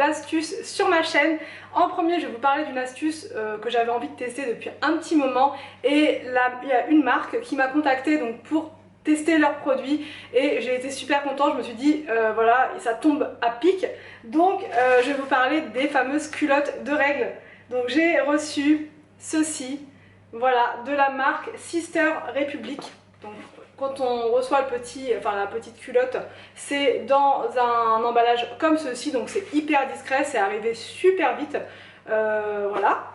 d'astuces sur ma chaîne. En premier, je vais vous parler d'une astuce que j'avais envie de tester depuis un petit moment. Et là, il y a une marque qui m'a contactée donc, pour tester leurs produits et j'ai été super contente. Je me suis dit voilà, ça tombe à pic. Donc je vais vous parler des fameuses culottes de règles. Donc j'ai reçu ceci, voilà, de la marque Sister Republic. Donc quand on reçoit la petite culotte, c'est dans un emballage comme ceci, donc c'est hyper discret, c'est arrivé super vite, voilà.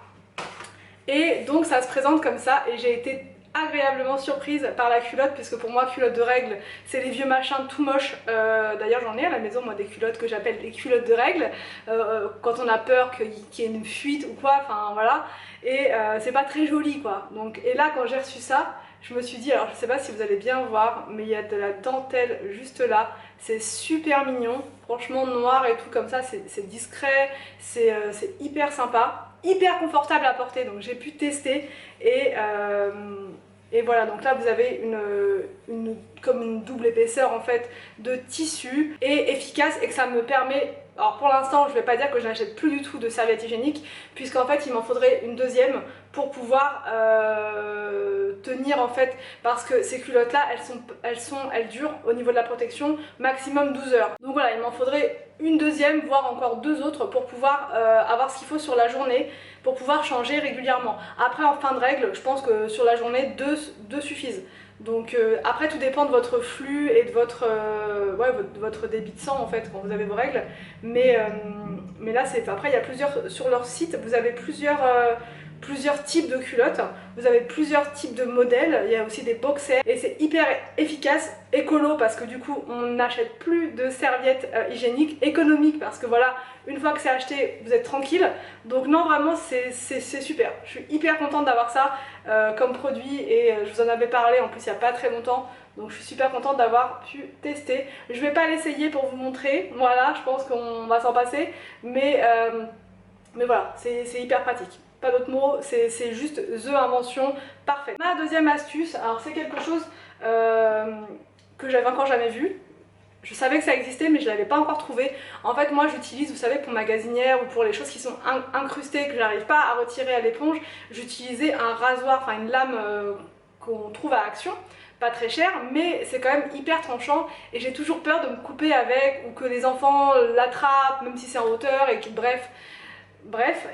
Et donc ça se présente comme ça et j'ai été agréablement surprise par la culotte, puisque pour moi culotte de règles c'est les vieux machins tout moches. D'ailleurs j'en ai à la maison moi des culottes que j'appelle des culottes de règles quand on a peur qu'il y ait une fuite ou quoi, enfin voilà, et c'est pas très joli quoi. Donc, et là quand j'ai reçu ça, je me suis dit, alors je sais pas si vous allez bien voir, mais il y a de la dentelle juste là, c'est super mignon, franchement noir et tout comme ça, c'est discret, c'est hyper sympa, hyper confortable à porter, donc j'ai pu tester et voilà, donc là vous avez comme une double épaisseur en fait de tissu et efficace, et que ça me permet, alors pour l'instant je vais pas dire que je n'achète plus du tout de serviettes hygiéniques, puisqu'en fait il m'en faudrait une deuxième pour pouvoir tenir en fait, parce que ces culottes là elles durent au niveau de la protection maximum 12 heures. Donc voilà, il m'en faudrait une deuxième, voire encore deux autres pour pouvoir avoir ce qu'il faut sur la journée, pour pouvoir changer régulièrement. Après en fin de règle, je pense que sur la journée deux suffisent. Donc après tout dépend de votre flux et de votre débit de sang en fait quand vous avez vos règles. Mais là c'est, après il y a plusieurs, sur leur site vous avez plusieurs types de culottes, vous avez plusieurs types de modèles, il y a aussi des boxers et c'est hyper efficace, écolo parce que du coup on n'achète plus de serviettes hygiéniques, économiques parce que voilà, une fois que c'est acheté vous êtes tranquille. Donc non, vraiment c'est super, je suis hyper contente d'avoir ça comme produit et je vous en avais parlé en plus il n'y a pas très longtemps. Donc je suis super contente d'avoir pu tester. Je vais pas l'essayer pour vous montrer, voilà, je pense qu'on va s'en passer, mais voilà, c'est hyper pratique. Pas d'autres mots, c'est juste the invention parfaite. Ma deuxième astuce, alors c'est quelque chose que j'avais encore jamais vu. Je savais que ça existait mais je ne l'avais pas encore trouvé. En fait moi j'utilise, vous savez, pour ma gazinière ou pour les choses qui sont incrustées, que j'arrive pas à retirer à l'éponge, j'utilisais un rasoir, enfin une lame qu'on trouve à Action. Pas très cher, mais c'est quand même hyper tranchant et j'ai toujours peur de me couper avec, ou que les enfants l'attrapent même si c'est en hauteur et que bref,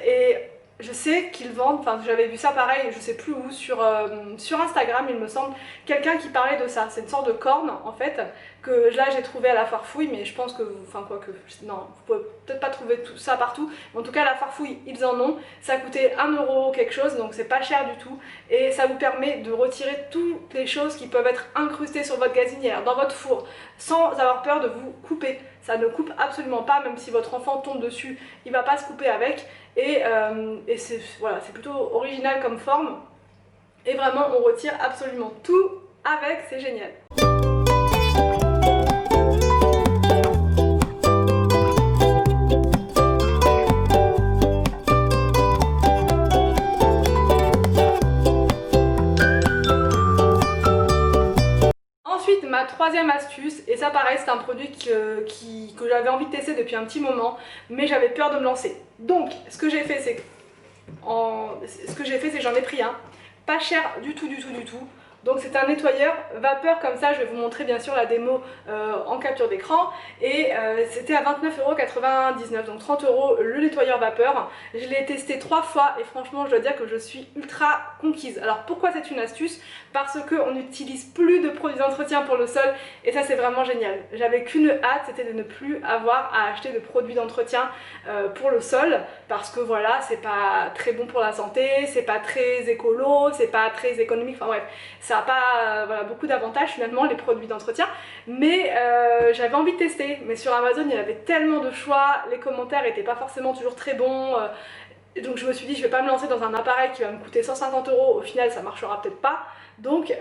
et je sais qu'ils vendent, enfin j'avais vu ça pareil, je sais plus où, sur Instagram il me semble, quelqu'un qui parlait de ça. C'est une sorte de corne en fait, que là j'ai trouvé à la Farfouille, mais je pense que, enfin quoi que, non, vous pouvez peut-être pas trouver tout ça partout, mais en tout cas à la Farfouille ils en ont, ça coûtait 1 € quelque chose, donc c'est pas cher du tout, et ça vous permet de retirer toutes les choses qui peuvent être incrustées sur votre gazinière, dans votre four, sans avoir peur de vous couper. Ça ne coupe absolument pas, même si votre enfant tombe dessus, il va pas se couper avec, et c'est voilà, c'est plutôt original comme forme, et vraiment on retire absolument tout avec, c'est génial. Ma troisième astuce, et ça pareil c'est un produit que j'avais envie de tester depuis un petit moment, mais j'avais peur de me lancer. Donc ce que j'ai fait c'est que j'en ai pris un, pas cher du tout. Donc c'est un nettoyeur vapeur comme ça, je vais vous montrer bien sûr la démo en capture d'écran, et c'était à 29,99 €, donc 30 € le nettoyeur vapeur. Je l'ai testé 3 fois et franchement je dois dire que je suis ultra conquise. Alors pourquoi c'est une astuce? Parce qu'on n'utilise plus de produits d'entretien pour le sol, et ça c'est vraiment génial. J'avais qu'une hâte, c'était de ne plus avoir à acheter de produits d'entretien pour le sol, parce que voilà, c'est pas très bon pour la santé, c'est pas très écolo, c'est pas très économique, enfin bref, ça n'a pas voilà, beaucoup d'avantages finalement les produits d'entretien, mais j'avais envie de tester. Mais sur Amazon il y avait tellement de choix, les commentaires n'étaient pas forcément toujours très bons, donc je me suis dit je vais pas me lancer dans un appareil qui va me coûter 150 €, au final ça marchera peut-être pas, donc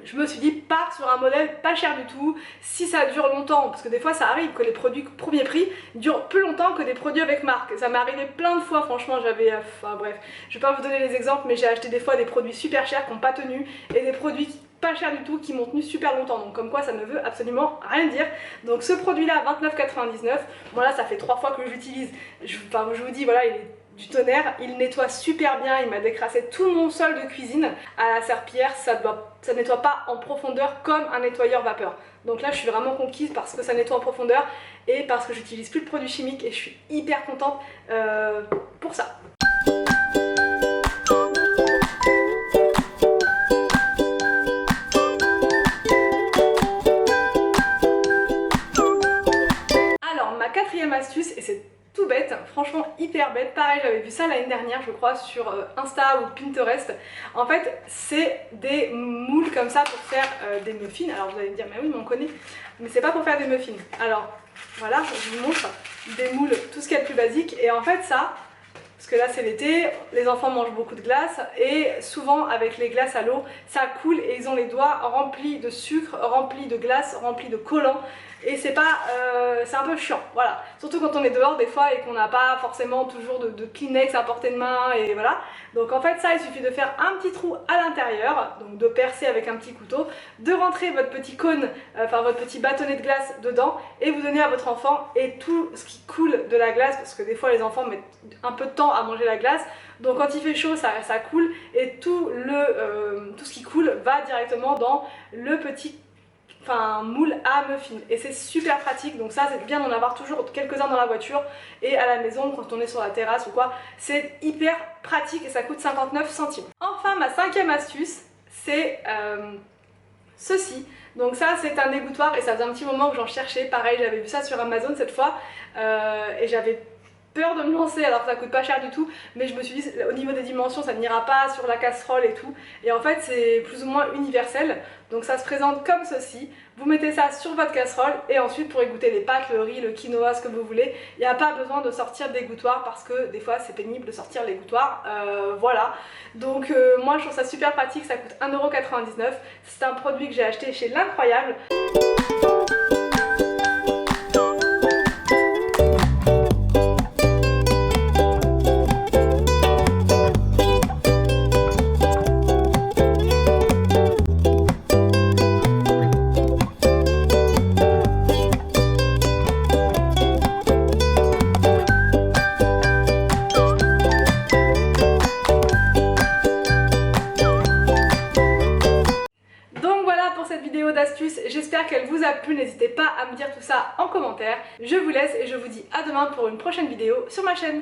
je me suis dit pars sur un modèle pas cher du tout, si ça dure longtemps, parce que des fois ça arrive que les produits premier prix durent plus longtemps que des produits avec marque. Ça m'est arrivé plein de fois, franchement j'avais, enfin bref, je vais pas vous donner les exemples, mais j'ai acheté des fois des produits super chers qui n'ont pas tenu, et des produits pas cher du tout, qui m'ont tenu super longtemps, donc comme quoi ça ne veut absolument rien dire. Donc ce produit là, 29,99 €, bon là ça fait 3 fois que je l'utilise, je vous dis voilà, il est du tonnerre, il nettoie super bien, il m'a décrassé tout mon sol de cuisine. À la serpillière, ça nettoie pas en profondeur comme un nettoyeur vapeur. Donc là je suis vraiment conquise parce que ça nettoie en profondeur et parce que j'utilise plus de produits chimiques et je suis hyper contente pour ça. Alors ma quatrième astuce, et c'est tout bête, franchement hyper bête, pareil j'avais vu ça l'année dernière je crois sur Insta ou Pinterest. En fait c'est des moules comme ça pour faire des muffins. Alors vous allez me dire mais oui mais on connaît, mais c'est pas pour faire des muffins. Alors voilà, je vous montre des moules, tout ce qu'il y a de plus basique. Et en fait ça, parce que là c'est l'été, les enfants mangent beaucoup de glace et souvent avec les glaces à l'eau ça coule et ils ont les doigts remplis de sucre, remplis de glace, remplis de collants. Et c'est un peu chiant, voilà. Surtout quand on est dehors des fois et qu'on n'a pas forcément toujours de Kleenex à portée de main et voilà. Donc en fait ça, il suffit de faire un petit trou à l'intérieur, donc de percer avec un petit couteau, de rentrer votre petit cône, enfin votre petit bâtonnet de glace dedans et vous donnez à votre enfant et tout ce qui coule de la glace, parce que des fois les enfants mettent un peu de temps à manger la glace. Donc quand il fait chaud ça coule et tout ce qui coule va directement dans le petit moule à muffins et c'est super pratique. Donc ça c'est bien d'en avoir toujours quelques-uns dans la voiture et à la maison quand on est sur la terrasse ou quoi, c'est hyper pratique et ça coûte 59 centimes. Enfin ma cinquième astuce c'est ceci. Donc ça c'est un dégouttoir et ça faisait un petit moment que j'en cherchais, pareil j'avais vu ça sur Amazon cette fois et j'avais peur de me lancer alors que ça coûte pas cher du tout, mais je me suis dit au niveau des dimensions ça n'ira pas sur la casserole et tout, et en fait c'est plus ou moins universel. Donc ça se présente comme ceci, vous mettez ça sur votre casserole et ensuite pour égoutter les pâtes, le riz, le quinoa, ce que vous voulez, il n'y a pas besoin de sortir d'égouttoir parce que des fois c'est pénible de sortir l'égouttoir, voilà. Donc moi je trouve ça super pratique, ça coûte 1,99 €, c'est un produit que j'ai acheté chez L'Incroyable. D'astuces, j'espère qu'elle vous a plu, n'hésitez pas à me dire tout ça en commentaire. Je vous laisse et je vous dis à demain pour une prochaine vidéo sur ma chaîne.